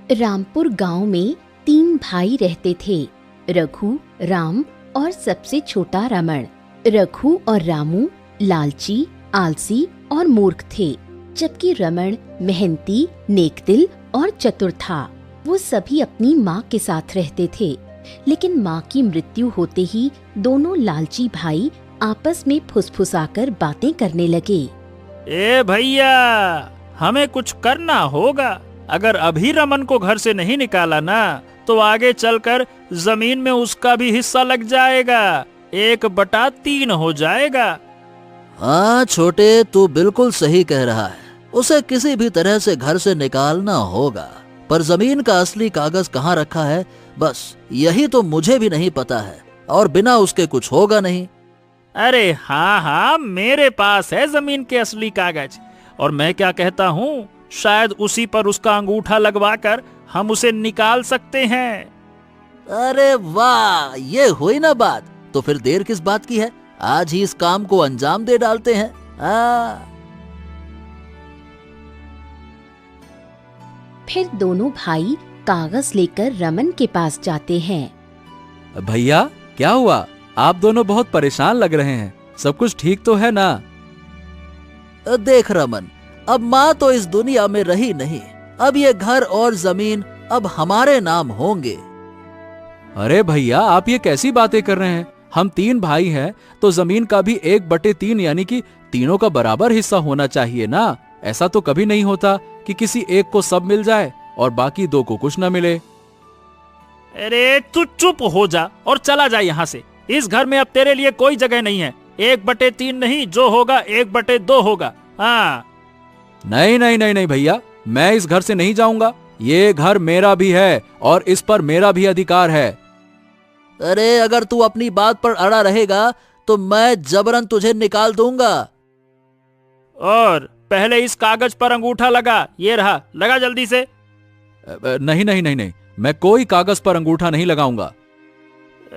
रामपुर गांव में 3 भाई रहते थे, रघु, राम और सबसे छोटा रमण। रघु और रामू लालची, आलसी और मूर्ख थे, जबकि रमण मेहनती, नेकदिल और चतुर था। वो सभी अपनी माँ के साथ रहते थे, लेकिन माँ की मृत्यु होते ही दोनों लालची भाई आपस में फुसफुसाकर बातें करने लगे। ए भैया, हमें कुछ करना होगा। अगर अभी रमन को घर से नहीं निकाला ना, तो आगे चलकर जमीन में उसका भी हिस्सा लग जाएगा, 1/3 हो जाएगा। हाँ छोटे, तू बिल्कुल सही कह रहा है। उसे किसी भी तरह से घर से निकालना होगा, पर जमीन का असली कागज कहाँ रखा है, बस यही तो मुझे भी नहीं पता है, और बिना उसके कुछ होगा नहीं। अरे हाँ, मेरे पास है जमीन के असली कागज, और मैं क्या कहता हूँ, शायद उसी पर उसका अंगूठा लगवाकर हम उसे निकाल सकते हैं। अरे वाह, ये हुई ना बात। तो फिर देर किस बात की है, आज ही इस काम को अंजाम दे डालते हैं। फिर दोनों भाई कागज लेकर रमन के पास जाते हैं। भैया, क्या हुआ? आप दोनों बहुत परेशान लग रहे हैं। सब कुछ ठीक तो है ना? देख रमन, अब माँ तो इस दुनिया में रही नहीं, अब ये घर और जमीन अब हमारे नाम होंगे। अरे भैया, आप ये कैसी बातें कर रहे हैं? हम 3 भाई हैं, तो जमीन का भी 1/3 यानी कि तीनों का बराबर हिस्सा होना चाहिए ना। ऐसा तो कभी नहीं होता कि किसी एक को सब मिल जाए और बाकी 2 को कुछ न मिले। अरे तू चुप हो जा और चला जा यहाँ से। इस घर में अब तेरे लिए कोई जगह नहीं है। 1/3 नहीं, जो होगा 1/2 होगा। हाँ। नहीं भैया, मैं इस घर से नहीं जाऊंगा। ये घर मेरा भी है और इस पर मेरा भी अधिकार है। अरे अगर तू अपनी बात पर अड़ा रहेगा तो मैं जबरन तुझे निकाल दूंगा। और पहले इस कागज पर अंगूठा लगा। ये रहा, लगा जल्दी से। नहीं, मैं कोई कागज पर अंगूठा नहीं लगाऊंगा।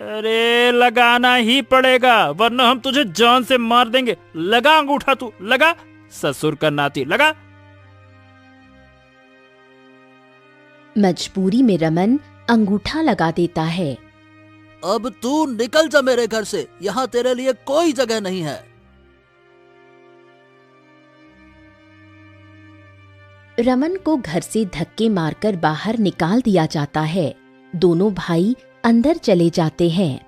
अरे लगाना ही पड़ेगा, वरना हम तुझे जान से मार देंगे। लगा अंगूठा, तू लगा, ससुर का नाती, लगा। मजबूरी में रमन अंगूठा लगा देता है। अब तू निकल जा मेरे घर से, यहाँ तेरे लिए कोई जगह नहीं है। रमन को घर से धक्के मारकर बाहर निकाल दिया जाता है। दोनों भाई अंदर चले जाते हैं।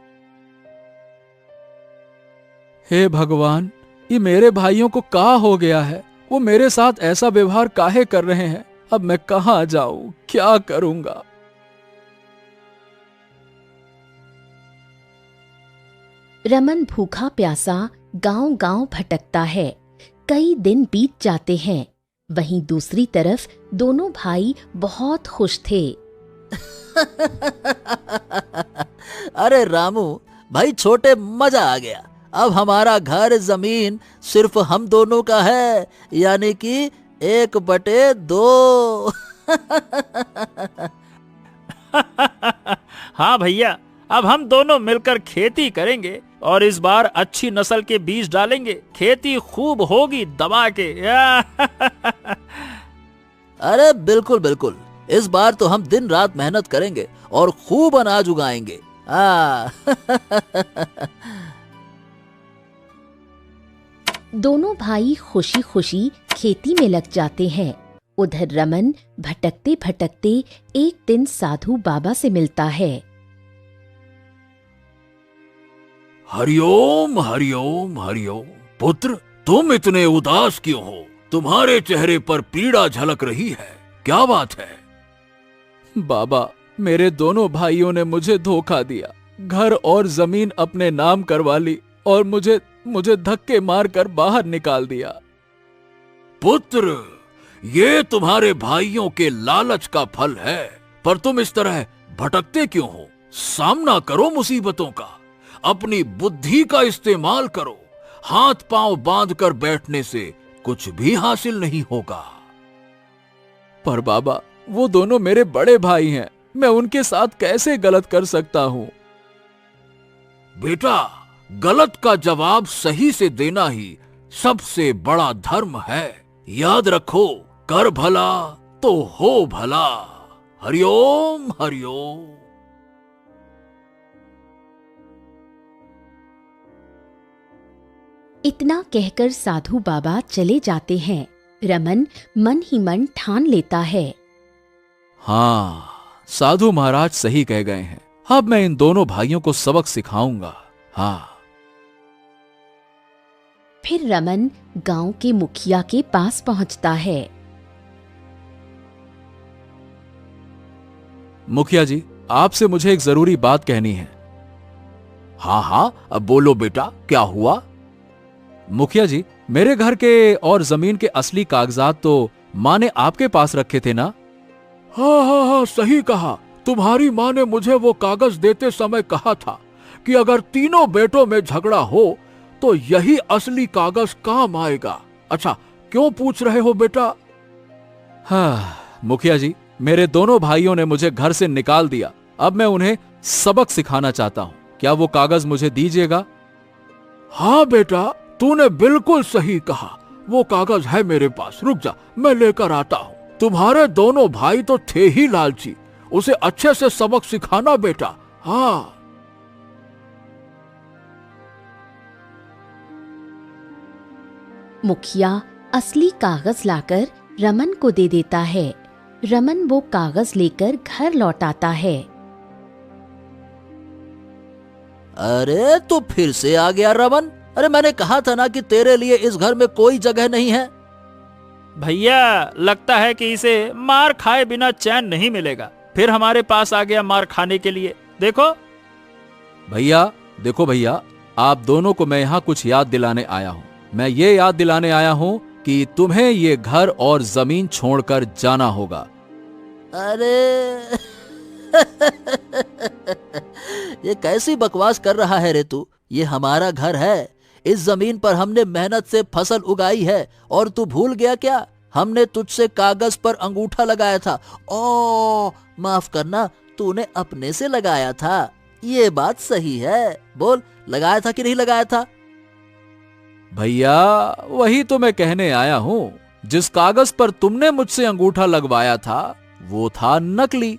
हे भगवान, ये मेरे भाइयों को क्या हो गया है? वो मेरे साथ ऐसा व्यवहार काहे कर रहे हैं? अब मैं कहाँ जाऊं, क्या करूंगा? रमन भूखा प्यासा गांव-गांव भटकता है। कई दिन बीत जाते हैं। वहीं दूसरी तरफ दोनों भाई बहुत खुश थे। अरे रामू भाई, छोटे, मजा आ गया। अब हमारा घर जमीन सिर्फ हम दोनों का है, यानी कि 1/2। हाँ भैया, अब हम दोनों मिलकर खेती करेंगे और इस बार अच्छी नस्ल के बीज डालेंगे। खेती खूब होगी दबा के। अरे बिल्कुल बिल्कुल, इस बार तो हम दिन रात मेहनत करेंगे और खूब अनाज उगाएंगे। दोनों भाई खुशी खुशी खेती में लग जाते हैं। उधर रमन भटकते भटकते एक दिन साधु बाबा से मिलता है। हरिओम हरिओम हरिओम। पुत्र, तुम इतने उदास क्यों हो? तुम्हारे चेहरे पर पीड़ा झलक रही है, क्या बात है? बाबा, मेरे दोनों भाइयों ने मुझे धोखा दिया, घर और जमीन अपने नाम करवा ली और मुझे धक्के मारकर बाहर निकाल दिया। पुत्र, ये तुम्हारे भाइयों के लालच का फल है, पर तुम इस तरह भटकते क्यों हो? सामना करो मुसीबतों का, अपनी बुद्धि का इस्तेमाल करो। हाथ पांव बांधकर बैठने से कुछ भी हासिल नहीं होगा। पर बाबा, वो दोनों मेरे बड़े भाई हैं, मैं उनके साथ कैसे गलत कर सकता हूँ? बेटा, गलत का जवाब सही से देना ही सबसे बड़ा धर्म है। याद रखो, कर भला तो हो भला। हरिओम हरिओम। इतना कहकर साधु बाबा चले जाते हैं। रमन मन ही मन ठान लेता है, हाँ, साधु महाराज सही कह गए हैं। अब मैं इन दोनों भाइयों को सबक सिखाऊंगा। हाँ। फिर रमन गांव के मुखिया के पास पहुंचता है। मुखिया जी, आपसे मुझे एक जरूरी बात कहनी है। हाँ हाँ, अब बोलो बेटा, क्या हुआ? मुखिया जी, मेरे घर के और जमीन के असली कागजात तो माँ ने आपके पास रखे थे ना? हाँ हाँ हाँ, सही कहा। तुम्हारी माँ ने मुझे वो कागज देते समय कहा था कि अगर तीनों बेटों में झगड़ा हो तो यही असली कागज काम आएगा। अच्छा, क्यों पूछ रहे हो बेटा? हाँ मुखिया जी, मेरे दोनों भाइयों ने मुझे घर से निकाल दिया। अब मैं उन्हें सबक सिखाना चाहता हूँ। क्या वो कागज मुझे दीजिएगा? हाँ बेटा, तूने बिल्कुल सही कहा। वो कागज है मेरे पास, रुक जा, मैं लेकर आता हूँ। तुम्हारे दोनों भाई तो थे ही लालची, उसे अच्छे से सबक सिखाना बेटा। हाँ। मुखिया असली कागज लाकर रमन को दे देता है। रमन वो कागज लेकर घर लौट आता है। अरे तू फिर से आ गया रमन। अरे मैंने कहा था ना कि तेरे लिए इस घर में कोई जगह नहीं है। भैया, लगता है कि इसे मार खाए बिना चैन नहीं मिलेगा। फिर हमारे पास आ गया मार खाने के लिए। देखो भैया, देखो भैया, आप दोनों को मैं यहाँ कुछ याद दिलाने आया हूँ। मैं ये याद दिलाने आया हूँ कि तुम्हें ये घर और जमीन छोड़कर जाना होगा। अरे ये कैसी बकवास कर रहा है रे तू? ये हमारा घर है। इस जमीन पर हमने मेहनत से फसल उगाई है और तू भूल गया क्या? हमने तुझसे कागज पर अंगूठा लगाया था। ओ माफ करना, तूने अपने से लगाया था। ये बात सही है। बोल, लगाया था कि नहीं लगाया था? भैया, वही तो मैं कहने आया हूँ। जिस कागज पर तुमने मुझसे अंगूठा लगवाया था वो था नकली।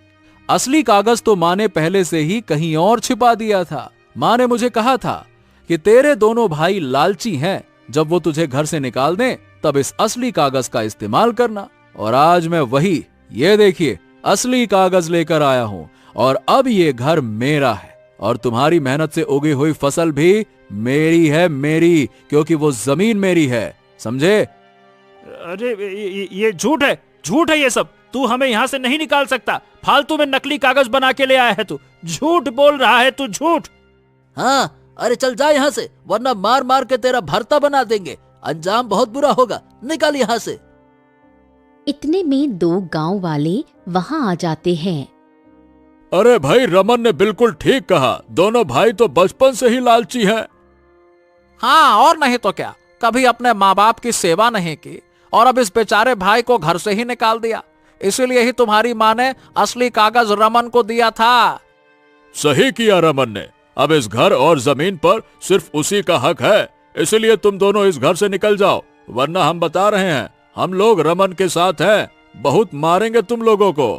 असली कागज तो माँ ने पहले से ही कहीं और छिपा दिया था। माँ ने मुझे कहा था कि तेरे दोनों भाई लालची हैं, जब वो तुझे घर से निकाल दें तब इस असली कागज का इस्तेमाल करना। और आज मैं वही, ये देखिए, असली कागज लेकर आया हूँ। और अब ये घर मेरा है और तुम्हारी मेहनत से उगी हुई फसल भी मेरी है, मेरी, क्योंकि वो जमीन मेरी है, समझे? अरे ये झूठ है, झूठ है ये सब। तू हमें यहाँ से नहीं निकाल सकता। फालतू में नकली कागज बना के ले आया है तू। झूठ बोल रहा है तू, झूठ। हाँ, अरे चल जा यहाँ से, वरना मार मार के तेरा भरता बना देंगे। अंजाम बहुत बुरा होगा। निकल यहाँ से। इतने में दो गांव वाले वहां आ जाते हैं। अरे भाई, रमन ने बिल्कुल ठीक कहा। दोनों भाई तो बचपन से ही लालची हैं। हाँ, और नहीं तो क्या। कभी अपने माँ बाप की सेवा नहीं की और अब इस बेचारे भाई को घर से ही निकाल दिया। इसीलिए ही तुम्हारी माँ ने असली कागज रमन को दिया था। सही किया रमन ने। अब इस घर और जमीन पर सिर्फ उसी का हक है। इसलिए तुम दोनों इस घर से निकल जाओ, वरना हम बता रहे हैं, हम लोग रमन के साथ हैं। बहुत मारेंगे तुम लोगों को।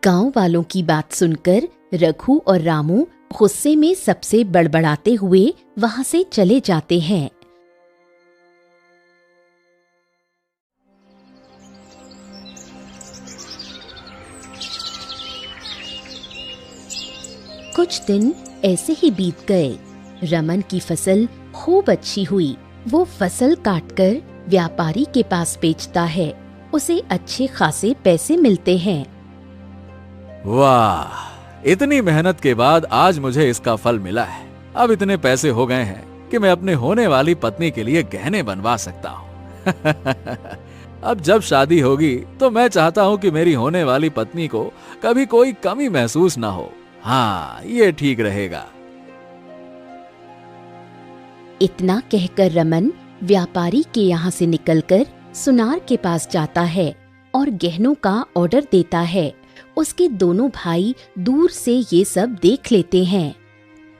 गांव वालों की बात सुनकर रघु और रामू गुस्से में सबसे बड़बड़ाते हुए वहां से चले जाते हैं। कुछ दिन ऐसे ही बीत गए। रमन की फसल खूब अच्छी हुई। वो फसल काटकर व्यापारी के पास बेचता है। उसे अच्छे खासे पैसे मिलते हैं। वाह, इतनी मेहनत के बाद आज मुझे इसका फल मिला है। अब इतने पैसे हो गए हैं कि मैं अपने होने वाली पत्नी के लिए गहने बनवा सकता हूँ। अब जब शादी होगी तो मैं चाहता हूँ कि मेरी होने वाली पत्नी को कभी कोई कमी महसूस ना हो। हाँ, ये ठीक रहेगा। इतना कहकर रमन व्यापारी के यहाँ से निकलकर सुनार के पास जाता है और गहनों का ऑर्डर देता है। उसके दोनों भाई दूर से ये सब देख लेते हैं।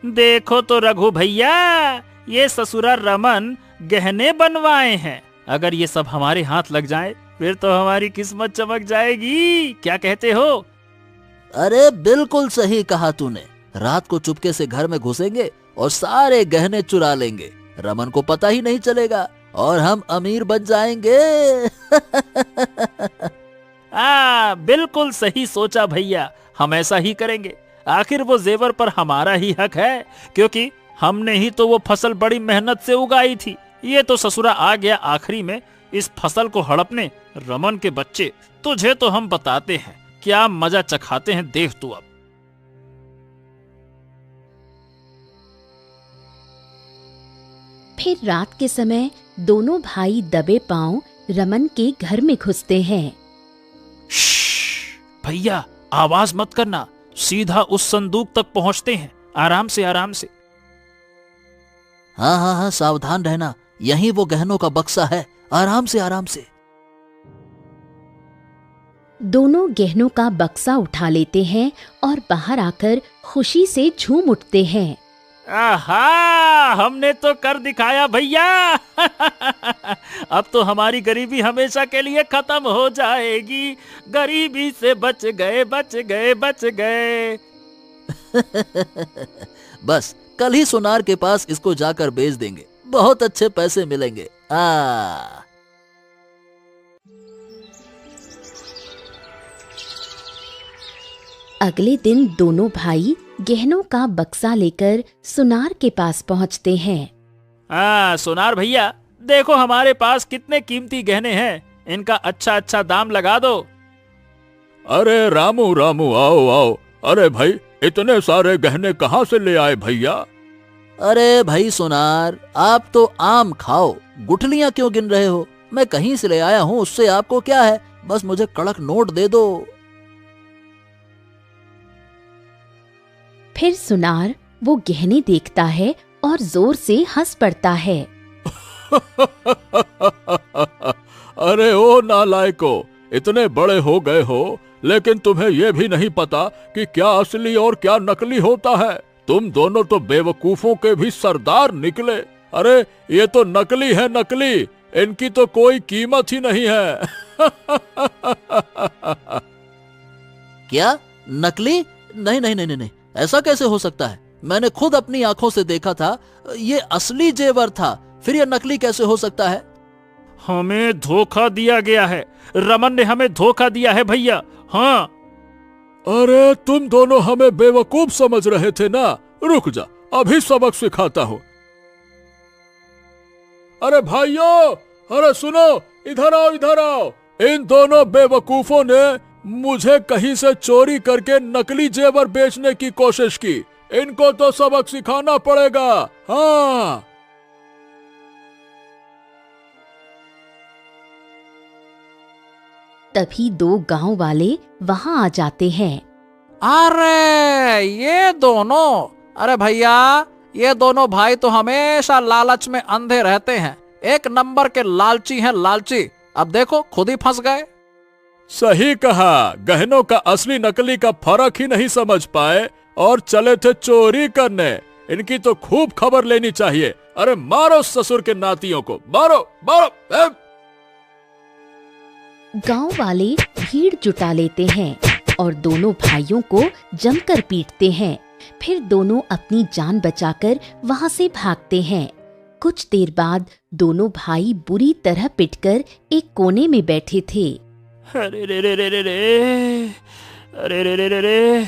देखो तो रघु भैया, ये ससुरा रमन गहने बनवाए हैं। अगर ये सब हमारे हाथ लग जाए फिर तो हमारी किस्मत चमक जाएगी, क्या कहते हो? अरे बिल्कुल सही कहा तूने। रात को चुपके से घर में घुसेंगे और सारे गहने चुरा लेंगे। रमन को पता ही नहीं चलेगा और हम अमीर बन जाएंगे। बिल्कुल सही सोचा भैया, हम ऐसा ही करेंगे। आखिर वो जेवर पर हमारा ही हक है, क्योंकि हमने ही तो वो फसल बड़ी मेहनत से उगाई थी। ये तो ससुरा आ गया आखिरी में इस फसल को हड़पने। रमन के बच्चे, तुझे तो हम बताते हैं क्या मजा चखाते हैं, देख तू अब। फिर रात के समय दोनों भाई दबे पांव रमन के घर में घुसते हैं। भैया आवाज मत करना, सीधा उस संदूक तक पहुंचते हैं। आराम से आराम से। हाँ हाँ हाँ, सावधान रहना, यही वो गहनों का बक्सा है। आराम से आराम से। दोनों गहनों का बक्सा उठा लेते हैं और बाहर आकर खुशी से झूम उठते हैं। आहा, हमने तो कर दिखाया भैया। अब तो हमारी गरीबी हमेशा के लिए खत्म हो जाएगी। गरीबी से बच गए, बच गए, बच गए। बस कल ही सुनार के पास इसको जाकर बेच देंगे, बहुत अच्छे पैसे मिलेंगे। अगले दिन दोनों भाई गहनों का बक्सा लेकर सुनार के पास पहुंचते हैं। सुनार भैया, देखो हमारे पास कितने कीमती गहने हैं, इनका अच्छा अच्छा दाम लगा दो। अरे रामू रामू, आओ आओ। अरे भाई, इतने सारे गहने कहाँ से ले आए भैया? अरे भाई सुनार, आप तो आम खाओ, गुठलियां क्यों गिन रहे हो? मैं कहीं से ले आया हूँ, उससे आपको क्या है? बस मुझे कड़क नोट दे दो। फिर सुनार वो गहने देखता है और जोर से हंस पड़ता है। अरे ओ नालायको, इतने बड़े हो गए हो, लेकिन तुम्हें यह भी नहीं पता कि क्या असली और क्या नकली होता है। तुम दोनों तो बेवकूफों के भी सरदार निकले। अरे ये तो नकली है, नकली, इनकी तो कोई कीमत ही नहीं है। क्या नकली? नहीं नहीं नहीं नहीं, ऐसा कैसे हो सकता है? मैंने खुद अपनी आंखों से देखा था, ये असली जेवर था, फिर ये नकली कैसे हो सकता है? हमें धोखा दिया गया है, रमन ने हमें धोखा दिया है भैया। हाँ। अरे तुम दोनों हमें बेवकूफ समझ रहे थे ना? रुक जा, अभी सबक सिखाता हूँ। अरे भाइयों, अरे सुनो, इधर आओ, इधर आओ। इन दोनों बेवकूफों ने मुझे कहीं से चोरी करके नकली जेवर बेचने की कोशिश की। इनको तो सबक सिखाना पड़ेगा। हाँ। तभी दो गांव वाले वहां आ जाते हैं। अरे ये दोनों, अरे भैया, ये दोनों भाई तो हमेशा लालच में अंधे रहते हैं। एक नंबर के लालची हैं, लालची। अब देखो खुद ही फंस गए। सही कहा, गहनों का असली नकली का फर्क ही नहीं समझ पाए और चले थे चोरी करने। इनकी तो खूब खबर लेनी चाहिए। अरे मारो ससुर के नातियों को, मारो मारो। गांव वाले भीड़ जुटा लेते हैं और दोनों भाइयों को जमकर पीटते हैं। फिर दोनों अपनी जान बचाकर वहां से भागते हैं। कुछ देर बाद दोनों भाई बुरी तरह पिटकर एक कोने में बैठे थे। अरे रे रे रे रे रे, अरे रे रे रे रे,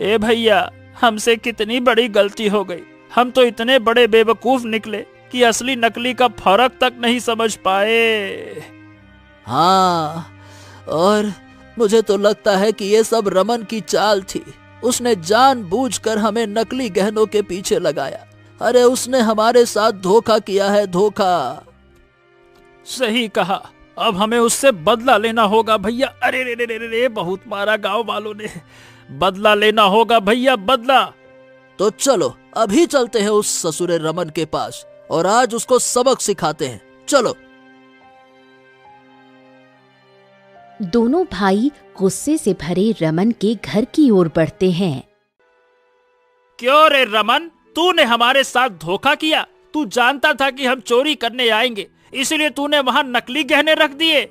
ए भैया, हमसे कितनी बड़ी गलती हो गई। हम तो इतने बड़े बेवकूफ निकले कि असली नकली का फर्क तक नहीं समझ पाए। हाँ, और मुझे तो लगता है कि ये सब रमन की चाल थी। उसने जानबूझकर हमें नकली गहनों के पीछे लगाया। अरे उसने हमारे साथ धोखा किया है, धोखा। सही कहा, अब हमें उससे बदला लेना होगा भैया। अरे रे रे रे रे, बहुत मारा गांव वालों ने। बदला लेना होगा भैया, बदला। तो चलो अभी चलते हैं उस ससुरे रमन के पास और आज उसको सबक सिखाते हैं। चलो। दोनों भाई गुस्से से भरे रमन के घर की ओर बढ़ते हैं। क्यों रे रमन, तूने हमारे साथ धोखा किया। तू जानता था कि हम चोरी करने आएंगे, इसलिए तूने वहां नकली गहने रख दिए।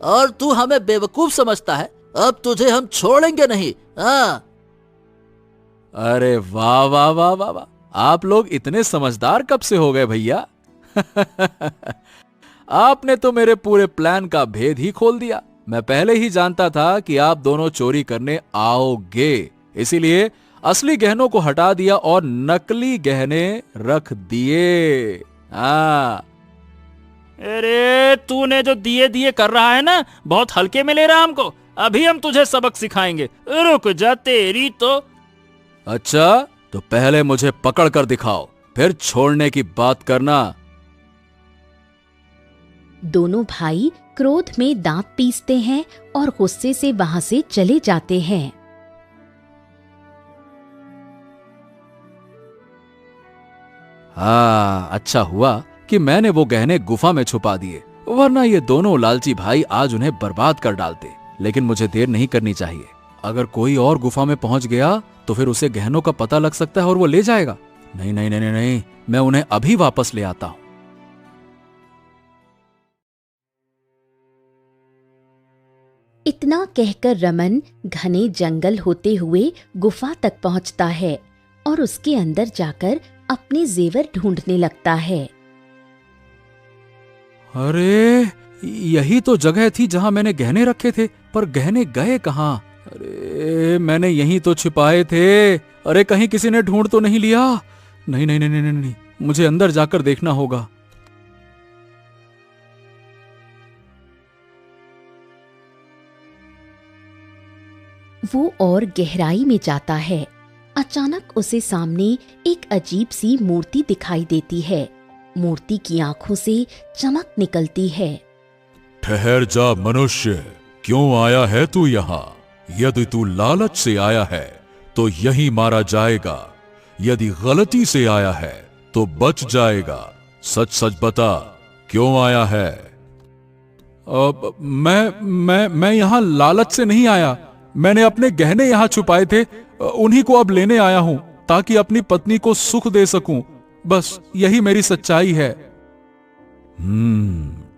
और तू हमें बेवकूफ समझता है। अब तुझे हम छोड़ेंगे नहीं। हाँ। अरे वाह वाह वाह वाह वाह, आप लोग इतने समझदार कब से हो गए भैया? आपने तो मेरे पूरे प्लान का भेद ही खोल दिया। मैं पहले ही जानता था कि आप दोनों चोरी करने आओगे, इसीलिए असली गहनों को हटा दिया और नकली गहने रख दिए। हाँ। अरे तूने जो दिए दिए कर रहा है ना, बहुत हल्के में ले रहा हमको। अभी हम तुझे सबक सिखाएंगे, रुक जा तेरी तो। अच्छा, तो पहले मुझे पकड़ कर दिखाओ, फिर छोड़ने की बात करना। दोनों भाई क्रोध में दांत पीसते हैं और गुस्से से वहां से चले जाते हैं। हाँ, अच्छा हुआ कि मैंने वो गहने गुफा में छुपा दिए, वरना ये दोनों लालची भाई आज उन्हें बर्बाद कर डालते। लेकिन मुझे देर नहीं करनी चाहिए। अगर कोई और गुफा में पहुंच गया तो फिर उसे गहनों का पता लग सकता है और वो ले जाएगा। नहीं नहीं नहीं नहीं, नहीं। मैं उन्हें अभी वापस ले आता हूं। इतना कहकर रमन घने जंगल होते हुए गुफा तक पहुंचता है और उसके अंदर जाकर अपने जेवर ढूंढने लगता है। अरे यही तो जगह थी जहां मैंने गहने रखे थे, पर गहने गए कहां? अरे मैंने यहीं तो छिपाए थे। अरे कहीं किसी ने ढूंढ तो नहीं लिया? नहीं नहीं नहीं नहीं नहीं, नहीं। मुझे अंदर जाकर देखना होगा। वो और गहराई में जाता है। अचानक उसे सामने एक अजीब सी मूर्ति दिखाई देती है। मूर्ति की आंखों से चमक निकलती है। ठहर जा मनुष्य, क्यों आया है तू यहाँ? यदि तू लालच से आया है तो यहीं मारा जाएगा, यदि गलती से आया है तो बच जाएगा। सच सच बता, क्यों आया है? मैं यहाँ लालच से नहीं आया। मैंने अपने गहने यहाँ छुपाए थे, उन्हीं को अब लेने आया हूँ ताकि अपनी पत्नी को सुख दे सकूं। बस यही मेरी सच्चाई है।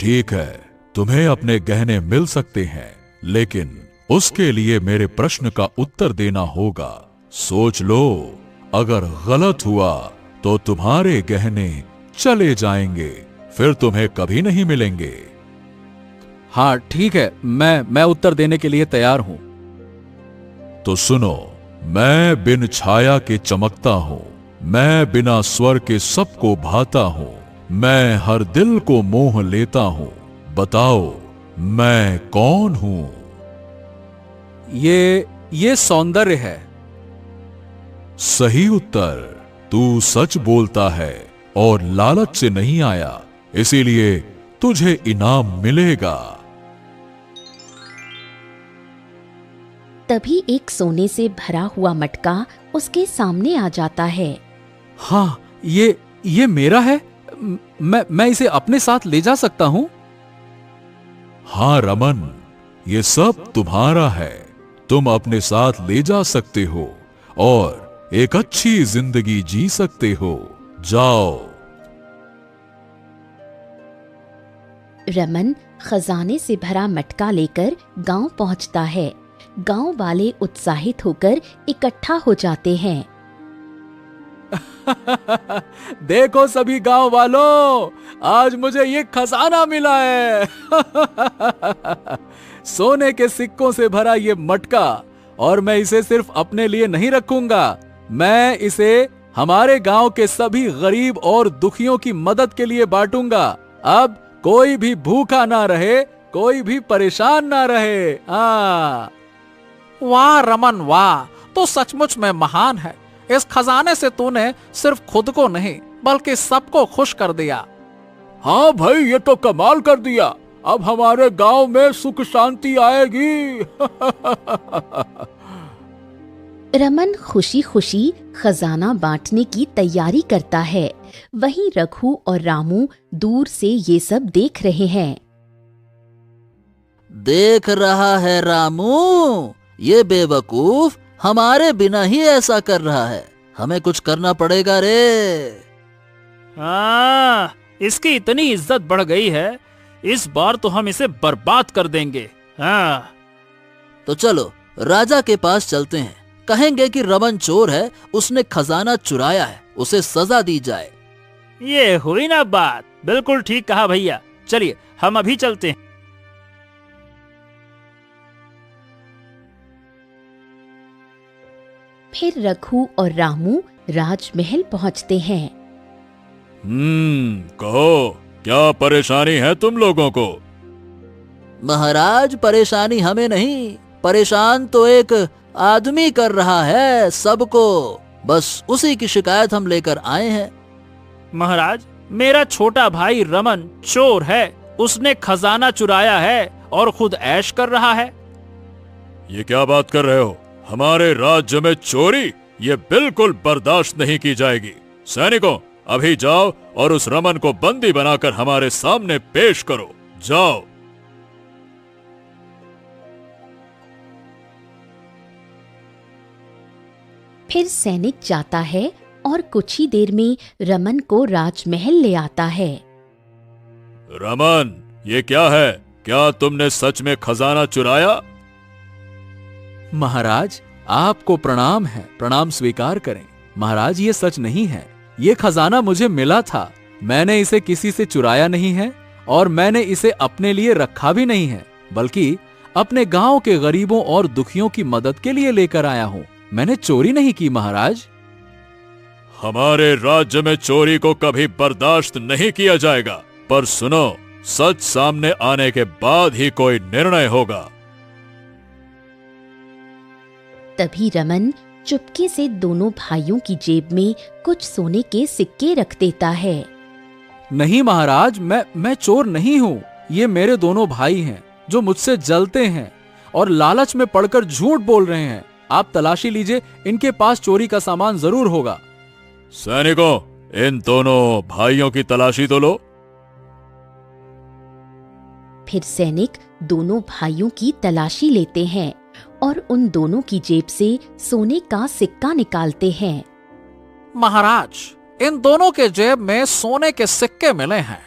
ठीक है, तुम्हें अपने गहने मिल सकते हैं, लेकिन उसके लिए मेरे प्रश्न का उत्तर देना होगा। सोच लो, अगर गलत हुआ तो तुम्हारे गहने चले जाएंगे, फिर तुम्हें कभी नहीं मिलेंगे। हाँ ठीक है, मैं उत्तर देने के लिए तैयार हूं। तो सुनो, मैं बिन छाया के चमकता हूं, मैं बिना स्वर के सबको भाता हूं, मैं हर दिल को मोह लेता हूं। बताओ मैं कौन हूं? ये सौंदर्य है। सही उत्तर। तू सच बोलता है और लालच से नहीं आया, इसीलिए तुझे इनाम मिलेगा। तभी एक सोने से भरा हुआ मटका उसके सामने आ जाता है। हाँ, ये मेरा है। मैं इसे अपने साथ ले जा सकता हूं? हाँ रमन, ये सब तुम्हारा है। तुम अपने साथ ले जा सकते हो और एक अच्छी जिंदगी जी सकते हो। जाओ। रमन खजाने से भरा मटका लेकर गांव पहुंचता है। गांव वाले उत्साहित होकर इकट्ठा हो जाते हैं। देखो सभी गांव वालों, आज मुझे ये खजाना मिला है। सोने के सिक्कों से भरा ये मटका, और मैं इसे सिर्फ अपने लिए नहीं रखूंगा, मैं इसे हमारे गांव के सभी गरीब और दुखियों की मदद के लिए बांटूंगा। अब कोई भी भूखा ना रहे, कोई भी परेशान ना रहे। हाँ। वाह रमन वाह, तो सचमुच में महान है। इस खजाने से तूने सिर्फ खुद को नहीं बल्कि सबको खुश कर दिया। हाँ भाई, ये तो कमाल कर दिया। अब हमारे गांव में सुख शांति आएगी। रमन खुशी खुशी खजाना बांटने की तैयारी करता है। वहीं रघु और रामू दूर से ये सब देख रहे हैं। देख रहा है रामू, ये बेवकूफ हमारे बिना ही ऐसा कर रहा है। हमें कुछ करना पड़ेगा रे। हाँ, इसकी इतनी इज्जत बढ़ गई है इस बार तो हम इसे बर्बाद कर देंगे। हाँ। तो चलो राजा के पास चलते हैं, कहेंगे कि रमन चोर है, उसने खजाना चुराया है, उसे सजा दी जाए। ये हुई ना बात। बिल्कुल ठीक कहा भैया, चलिए हम अभी चलते हैं। फिर रघु और रामू राजमहल पहुंचते हैं। कहो क्या परेशानी है तुम लोगों को? महाराज परेशानी हमें नहीं, परेशान तो एक आदमी कर रहा है सबको, बस उसी की शिकायत हम लेकर आए हैं। महाराज, मेरा छोटा भाई रमन चोर है, उसने खजाना चुराया है और खुद ऐश कर रहा है। ये क्या बात कर रहे हो? हमारे राज्य में चोरी, ये बिल्कुल बर्दाश्त नहीं की जाएगी। सैनिकों, अभी जाओ और उस रमन को बंदी बनाकर हमारे सामने पेश करो। जाओ। फिर सैनिक जाता है और कुछ ही देर में रमन को राजमहल ले आता है। रमन, ये क्या है? क्या तुमने सच में खजाना चुराया? महाराज, आपको प्रणाम है, प्रणाम स्वीकार करें। महाराज, ये सच नहीं है, ये खजाना मुझे मिला था। मैंने इसे किसी से चुराया नहीं है और मैंने इसे अपने लिए रखा भी नहीं है, बल्कि अपने गांव के गरीबों और दुखियों की मदद के लिए लेकर आया हूं। मैंने चोरी नहीं की महाराज। हमारे राज्य में चोरी को कभी बर्दाश्त नहीं किया जाएगा, पर सुनो, सच सामने आने के बाद ही कोई निर्णय होगा। तभी रमन चुपके से दोनों भाइयों की जेब में कुछ सोने के सिक्के रख देता है। नहीं महाराज, मैं चोर नहीं हूं। ये मेरे दोनों भाई हैं जो मुझसे जलते हैं और लालच में पड़कर झूठ बोल रहे हैं। आप तलाशी लीजिए, इनके पास चोरी का सामान जरूर होगा। सैनिकों, इन दोनों भाइयों की तलाशी तो लो। फिर सैनिक दोनों भाइयों की तलाशी लेते हैं और उन दोनों की जेब से सोने का सिक्का निकालते हैं। महाराज, इन दोनों के जेब में सोने के सिक्के मिले हैं।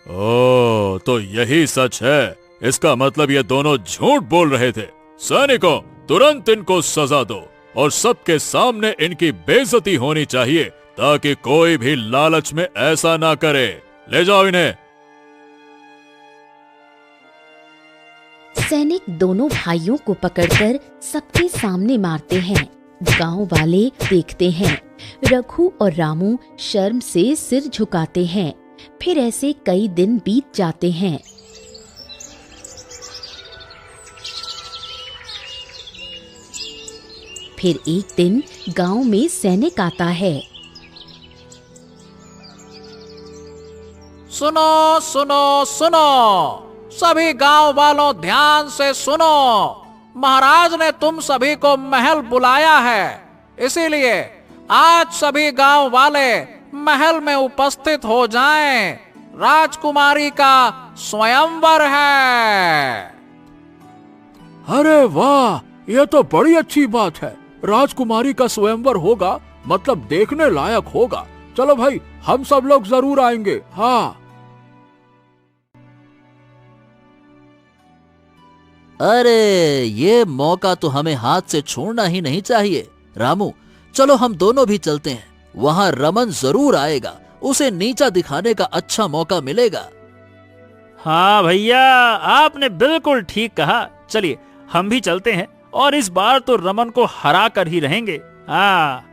ओ, तो यही सच है। इसका मतलब ये दोनों झूठ बोल रहे थे। सैनिकों, तुरंत इनको सजा दो और सबके सामने इनकी बेइज्जती होनी चाहिए, ताकि कोई भी लालच में ऐसा ना करे। ले जाओ इन्हें। सैनिक दोनों भाइयों को पकड़कर सबके सामने मारते हैं। गांव वाले देखते हैं। रघु और रामू शर्म से सिर झुकाते हैं। फिर ऐसे कई दिन बीत जाते हैं। फिर एक दिन गांव में सैनिक आता है। सुनो सुनो सुनो, सभी गांव वालों ध्यान से सुनो। महाराज ने तुम सभी को महल बुलाया है, इसीलिए आज सभी गांव वाले महल में उपस्थित हो जाएं। राजकुमारी का स्वयंवर है। अरे वाह, यह तो बड़ी अच्छी बात है। राजकुमारी का स्वयंवर होगा, मतलब देखने लायक होगा। चलो भाई, हम सब लोग जरूर आएंगे। हाँ। अरे ये मौका तो हमें हाथ से छोड़ना ही नहीं चाहिए। रामू, चलो हम दोनों भी चलते हैं। वहां रमन जरूर आएगा, उसे नीचा दिखाने का अच्छा मौका मिलेगा। हाँ भैया, आपने बिल्कुल ठीक कहा। चलिए हम भी चलते हैं और इस बार तो रमन को हरा कर ही रहेंगे। हाँ।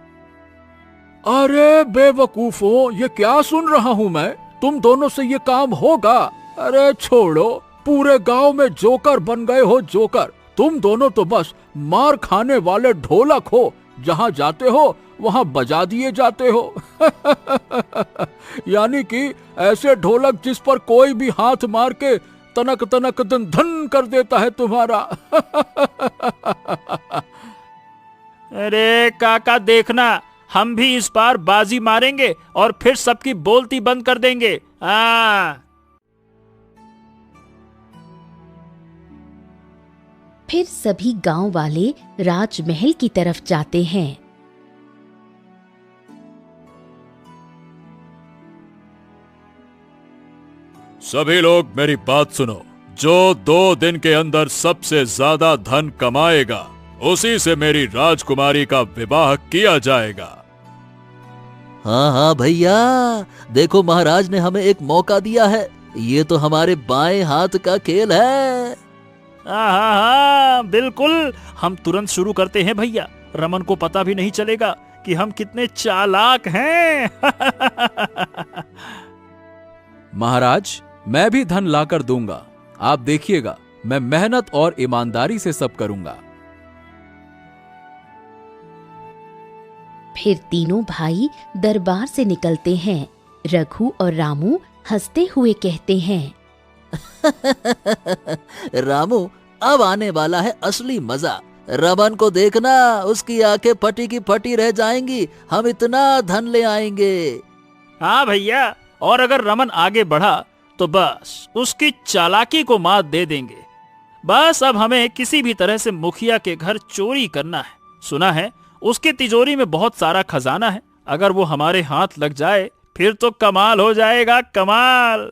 अरे बेवकूफों, ये क्या सुन रहा हूँ मैं? तुम दोनों से ये काम होगा? अरे छोड़ो, पूरे गांव में जोकर बन गए हो जोकर। तुम दोनों तो बस मार खाने वाले ढोलक हो, जहां जाते हो वहां बजा दिए जाते हो। यानी कि ऐसे ढोलक जिस पर कोई भी हाथ मार के तनक तनक धन धन कर देता है तुम्हारा। अरे काका देखना, हम भी इस बार बाजी मारेंगे और फिर सबकी बोलती बंद कर देंगे। हाँ। फिर सभी गांव वाले राजमहल की तरफ जाते हैं। सभी लोग मेरी बात सुनो। जो 2 दिन के अंदर सबसे ज्यादा धन कमाएगा उसी से मेरी राजकुमारी का विवाह किया जाएगा। हाँ हाँ भैया, देखो महाराज ने हमें एक मौका दिया है। ये तो हमारे बाएं हाथ का खेल है। हाँ हाँ हाँ, बिल्कुल। हम तुरंत शुरू करते हैं भैया। रमन को पता भी नहीं चलेगा कि हम कितने चालाक हैं। महाराज, मैं भी धन लाकर दूंगा। आप देखिएगा, मैं मेहनत और ईमानदारी से सब करूंगा। फिर तीनों भाई दरबार से निकलते हैं। रघु और रामू हंसते हुए कहते हैं, रामू, अब आने वाला है असली मजा। रमन को देखना, उसकी आंखें फटी की फटी रह जाएंगी। हम इतना धन ले आएंगे। हाँ भैया, और अगर रमन आगे बढ़ा तो बस उसकी चालाकी को मात दे देंगे। बस अब हमें किसी भी तरह से मुखिया के घर चोरी करना है। सुना है उसकी तिजोरी में बहुत सारा खजाना है। अगर वो हमारे हाथ लग जाए फिर तो कमाल हो जाएगा, कमाल।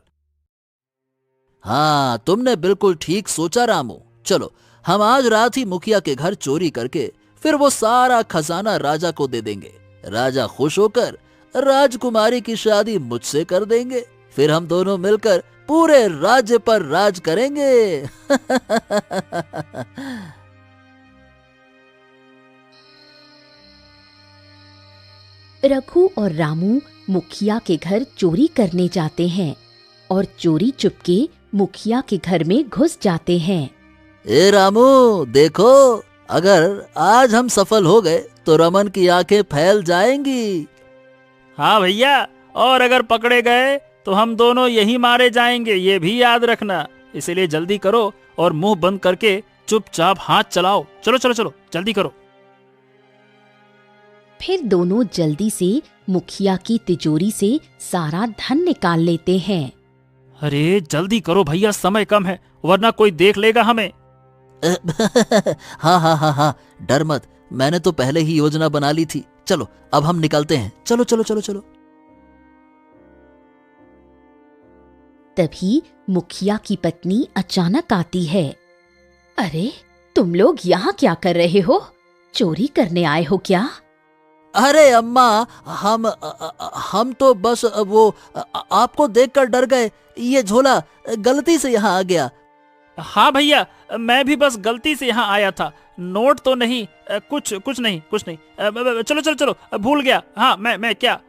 हाँ, तुमने बिल्कुल ठीक सोचा रामू। चलो, हम आज रात ही मुखिया के घर चोरी करके फिर वो सारा खजाना राजा को दे देंगे। राजा खुश होकर राजकुमारी की शादी मुझसे कर देंगे। फिर हम दोनों मिलकर पूरे राज्य पर राज करेंगे। रघु और रामू मुखिया के घर चोरी करने जाते हैं और चोरी चुपके मुखिया के घर में घुस जाते हैं। ए रामू, देखो, अगर आज हम सफल हो गए तो रमन की आंखें फैल जाएंगी। हाँ भैया, और अगर पकड़े गए तो हम दोनों यही मारे जाएंगे, ये भी याद रखना। इसलिए जल्दी करो और मुंह बंद करके चुपचाप हाथ चलाओ। चलो चलो चलो, जल्दी करो। फिर दोनों जल्दी से मुखिया की तिजोरी से सारा धन निकाल लेते हैं। अरे जल्दी करो भैया, समय कम है, वरना कोई देख लेगा हमें। हाँ हाँ हाँ हाँ, डर मत, मैंने तो पहले ही योजना बना ली थी। चलो अब हम निकलते हैं। चलो चलो चलो चलो। तभी मुखिया की पत्नी अचानक आती है। अरे, तुम लोग यहाँ क्या कर रहे हो? चोरी करने आए हो क्या? अरे अम्मा, हम तो बस वो आपको देखकर डर गए। ये झोला गलती से यहाँ आ गया। हाँ भैया, मैं भी बस गलती से यहाँ आया था। नोट तो नहीं, कुछ नहीं। चलो चलो चलो, भूल गया। हाँ, मैं क्या।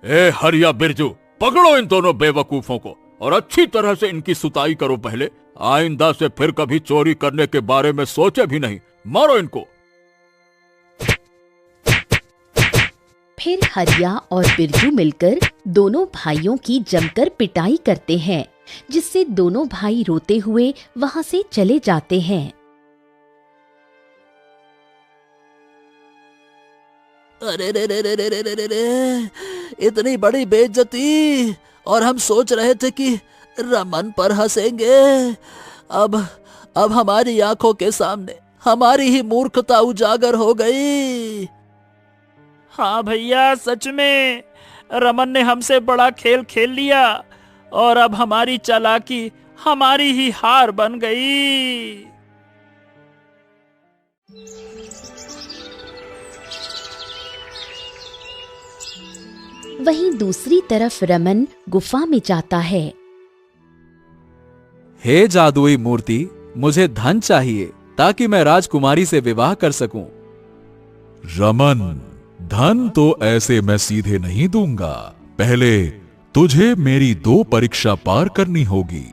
ए हरिया बिरजू, पकड़ो इन दोनों बेवकूफों को और अच्छी तरह से इनकी सुताई करो पहले। आइंदा से फिर कभी चोरी करने के बारे में सोचे भी नहीं। मारो इनको। फिर हरिया और बिरजू मिलकर दोनों भाइयों की जमकर पिटाई करते हैं, जिससे दोनों भाई रोते हुए वहां से चले जाते हैं। अरे रे रे रे रे रे रे रे, इतनी बड़ी बेइज्जती, और हम सोच रहे थे कि रमन पर हंसेंगे। अब हमारी आंखों के सामने हमारी ही मूर्खता उजागर हो गई। हाँ भैया, सच में रमन ने हमसे बड़ा खेल खेल लिया और अब हमारी चालाकी हमारी ही हार बन गई। वहीं दूसरी तरफ रमन गुफा में जाता है। हे जादुई मूर्ति, मुझे धन चाहिए ताकि मैं राजकुमारी से विवाह कर सकूं। रमन, धन तो ऐसे मैं सीधे नहीं दूंगा। पहले तुझे मेरी 2 परीक्षा पार करनी होगी।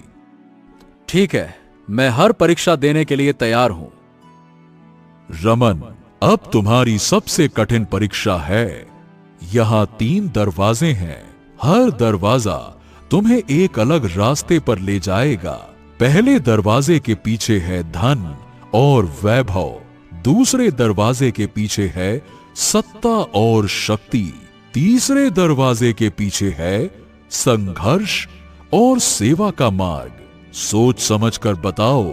ठीक है, मैं हर परीक्षा देने के लिए तैयार हूं। रमन, अब तुम्हारी सबसे कठिन परीक्षा है। यहाँ 3 दरवाजे हैं। हर दरवाजा तुम्हें एक अलग रास्ते पर ले जाएगा। पहले दरवाजे के पीछे है धन और वैभव। दूसरे दरवाजे के पीछे है सत्ता और शक्ति। तीसरे दरवाजे के पीछे है संघर्ष और सेवा का मार्ग। सोच समझकर बताओ,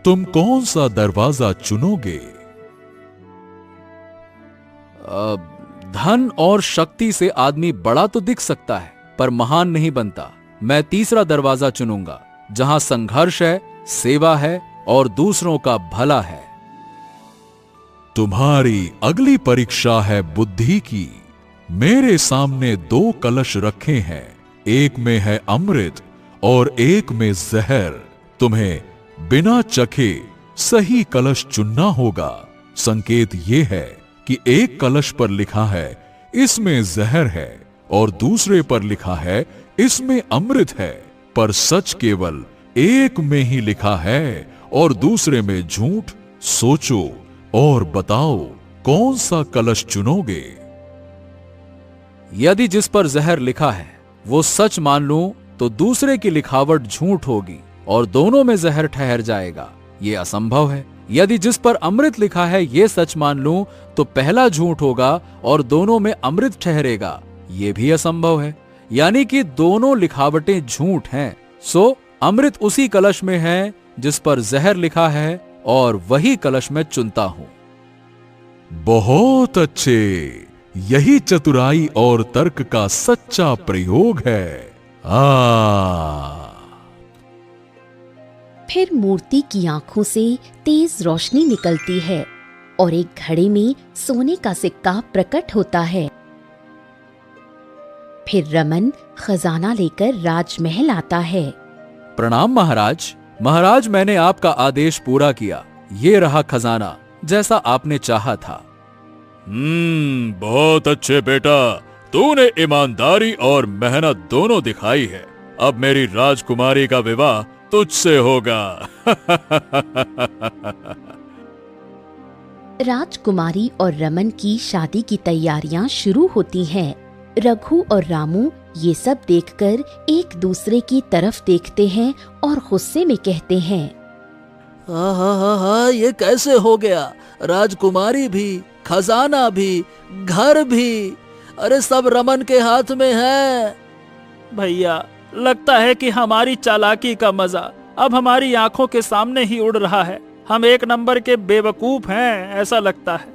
तुम कौन सा दरवाजा चुनोगे? धन और शक्ति से आदमी बड़ा तो दिख सकता है, पर महान नहीं बनता। मैं तीसरा दरवाजा चुनूंगा, जहां संघर्ष है, सेवा है और दूसरों का भला है। तुम्हारी अगली परीक्षा है बुद्धि की। मेरे सामने 2 कलश रखे हैं, एक में है अमृत और एक में जहर। तुम्हें बिना चखे सही कलश चुनना होगा। संकेत ये है कि एक कलश पर लिखा है इसमें जहर है और दूसरे पर लिखा है इसमें अमृत है, पर सच केवल एक में ही लिखा है और दूसरे में झूठ। सोचो और बताओ कौन सा कलश चुनोगे। यदि जिस पर जहर लिखा है वो सच मान लूं तो दूसरे की लिखावट झूठ होगी और दोनों में जहर ठहर जाएगा, ये असंभव है। यदि जिस पर अमृत लिखा है ये सच मान लूं तो पहला झूठ होगा और दोनों में अमृत ठहरेगा, ये भी असंभव है। यानी कि दोनों लिखावटें झूठ हैं। सो अमृत उसी कलश में है जिस पर जहर लिखा है और वही कलश में चुनता हूं। बहुत अच्छे, यही चतुराई और तर्क का सच्चा प्रयोग है। फिर मूर्ति की आंखों से तेज रोशनी निकलती है और एक घड़े में सोने का सिक्का प्रकट होता है। फिर रमन खजाना लेकर राजमहल आता है। प्रणाम महाराज। महाराज, मैंने आपका आदेश पूरा किया। ये रहा खजाना, जैसा आपने चाहा था। बहुत अच्छे बेटा, तूने ईमानदारी और मेहनत दोनों दिखाई है। अब मेरी राजकुमारी का विवाह तुझसे होगा। राजकुमारी और रमन की शादी की तैयारियां शुरू होती हैं। रघु और रामू ये सब देखकर एक दूसरे की तरफ देखते हैं और गुस्से में कहते हैं, हा, ये कैसे हो गया? राजकुमारी भी, खजाना भी, घर भी, अरे सब रमन के हाथ में है। भैया, लगता है कि हमारी चालाकी का मजा अब हमारी आंखों के सामने ही उड़ रहा है। हम एक नंबर के बेवकूफ हैं, ऐसा लगता है।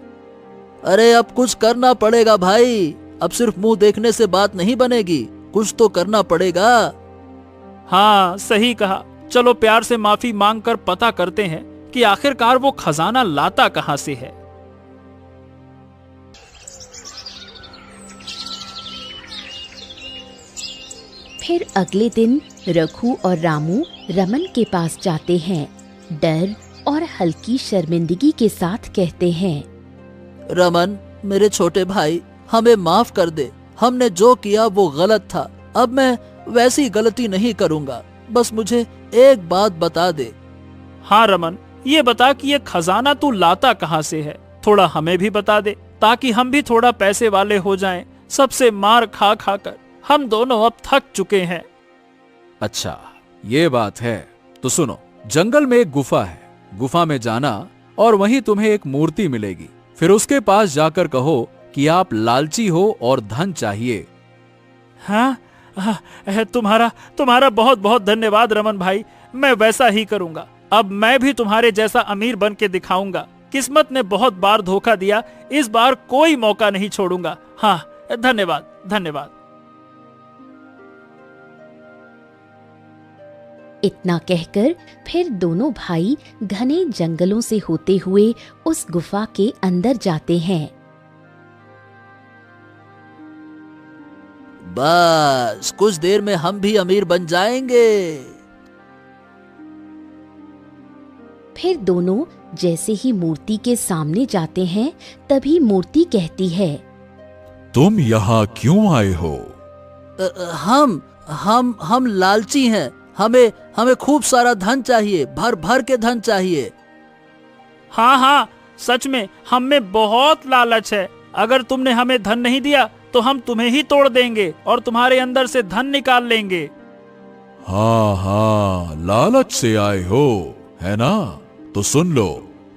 अरे अब कुछ करना पड़ेगा भाई, अब सिर्फ मुंह देखने से बात नहीं बनेगी, कुछ तो करना पड़ेगा। हाँ, सही कहा। चलो प्यार से माफी मांगकर पता करते हैं कि आखिरकार वो खजाना लाता कहां से है। फिर अगले दिन रघु और रामू रमन के पास जाते हैं। डर और हल्की शर्मिंदगी के साथ कहते हैं, रमन मेरे छोटे भाई, हमें माफ कर दे। हमने जो किया वो गलत था। अब मैं वैसी गलती नहीं करूंगा। बस मुझे एक बात बता दे। हाँ रमन, ये बता कि ये खजाना तू लाता कहां से है। थोड़ा हमें भी बता दे ताकि हम भी थोड़ा पैसे वाले हो जाएं। सबसे मार खा खा कर हम दोनों अब थक चुके हैं। अच्छा, ये बात है तो सुनो। जंगल में एक गुफा है। गुफा में जाना और वहीं तुम्हें एक मूर्ति मिलेगी। फिर उसके पास जाकर कहो कि आप लालची हो और धन चाहिए। हाँ, तुम्हारा बहुत बहुत धन्यवाद रमन भाई, मैं वैसा ही करूंगा। अब मैं भी तुम्हारे जैसा अमीर बन के दिखाऊंगा। किस्मत ने बहुत बार धोखा दिया, इस बार कोई मौका नहीं छोड़ूंगा। हाँ, धन्यवाद धन्यवाद। इतना कहकर फिर दोनों भाई घने जंगलों से होते हुए उस गुफा के अंदर जाते हैं। बस कुछ देर में हम भी अमीर बन जाएंगे। फिर दोनों जैसे ही मूर्ति के सामने जाते हैं, तभी मूर्ति कहती है, तुम यहाँ क्यों आए हो? हम लालची हैं। हमें खूब सारा धन चाहिए, भर भर के धन चाहिए। हाँ हाँ, सच में हम में बहुत लालच है। अगर तुमने हमें धन नहीं दिया तो हम तुम्हें ही तोड़ देंगे और तुम्हारे अंदर से धन निकाल लेंगे। हाँ, लालच से आए हो, है ना? तो सुन लो,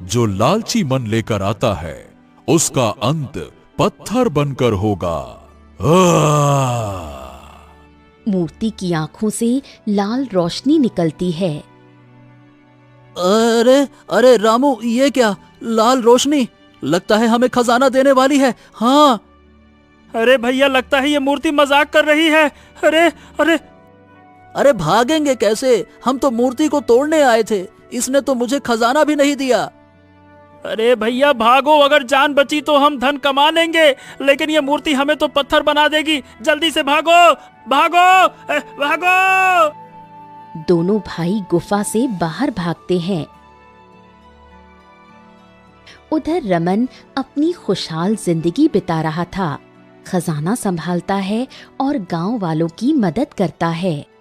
जो लालची मन लेकर आता है उसका अंत पत्थर बनकर होगा। मूर्ति की आंखों से लाल रोशनी निकलती है। अरे रामू, ये क्या लाल रोशनी? लगता है हमें खजाना देने वाली है। हाँ। अरे भैया, लगता है ये मूर्ति मजाक कर रही है। अरे अरे भागेंगे कैसे? हम तो मूर्ति को तोड़ने आए थे। इसने तो मुझे खजाना भी नहीं दिया। अरे भैया भागो, अगर जान बची तो हम धन कमा लेंगे, लेकिन ये मूर्ति हमें तो पत्थर बना देगी। जल्दी से भागो भागो भागो। दोनों भाई गुफा से बाहर भागते हैं। उधर रमन अपनी खुशहाल जिंदगी बिता रहा था, खजाना संभालता है और गांव वालों की मदद करता है।